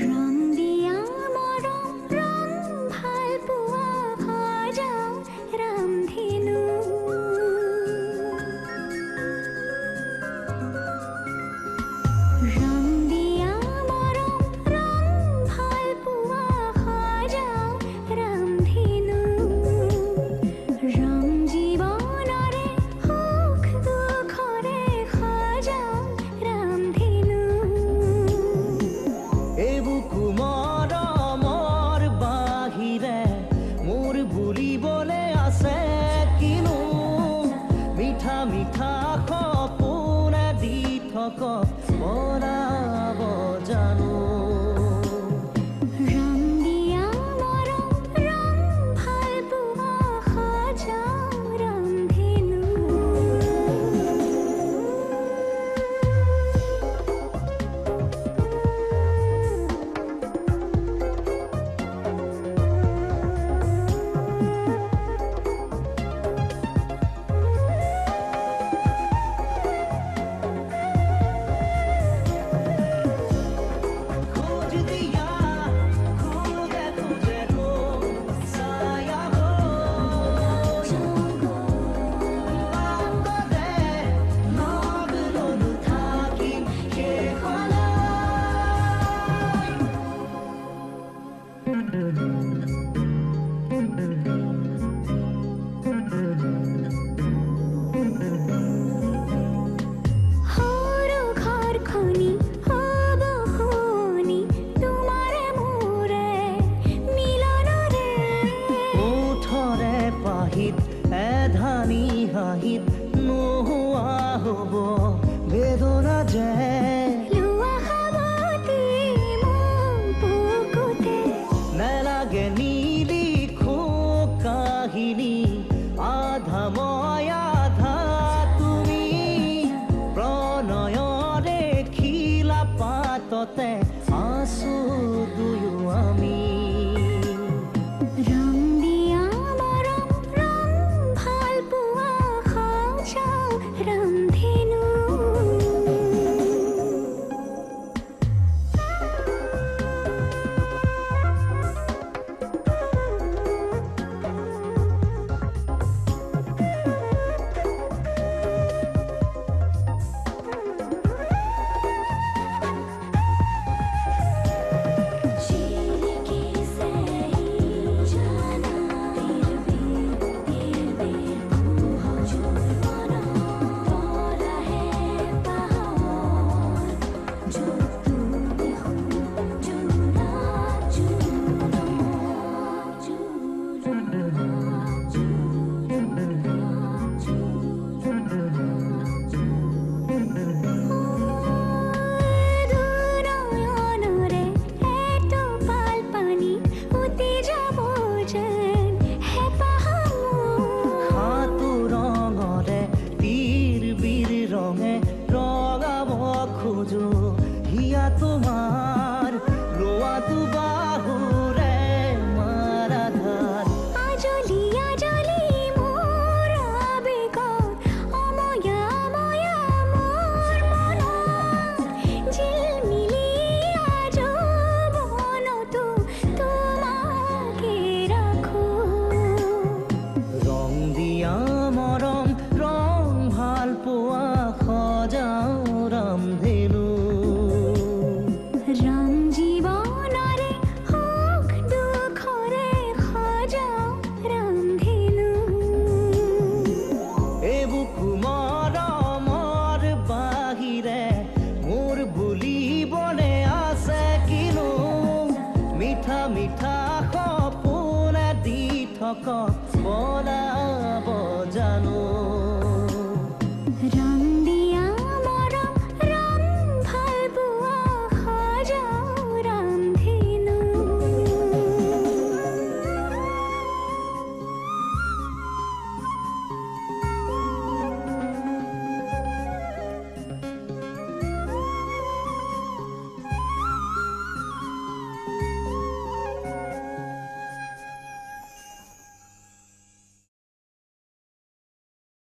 ৰং দিয়া মৰম ৰং ভাল পোৱা সজাও ৰামধেনু ৰং দিয়া মৰম ৰং ভাল পোৱা সজাও ৰামধেনু ৰং জীৱনৰে সুখ দুখৰে সজাও ৰামধেনু বুকু মৰমৰ বাহিৰে মোৰ বুলিবলে আছে কিনো মিঠা মিঠা সপোনে দি থক বনাব জানো ৰং দিয়া মৰম ৰং ভাল পোৱা সজাও ৰামধেনু সৰু ঘৰখনি হ'ব শুনি তোমাৰে মোৰে মিলনৰে ওঠৰে পাহিত এধানি হাঁহিত নোহোৱা হ'ব বেদনা যে লোৱা সাৱতি মোক বুকুতে নেলাগে নিলিখো কাহিনী আধা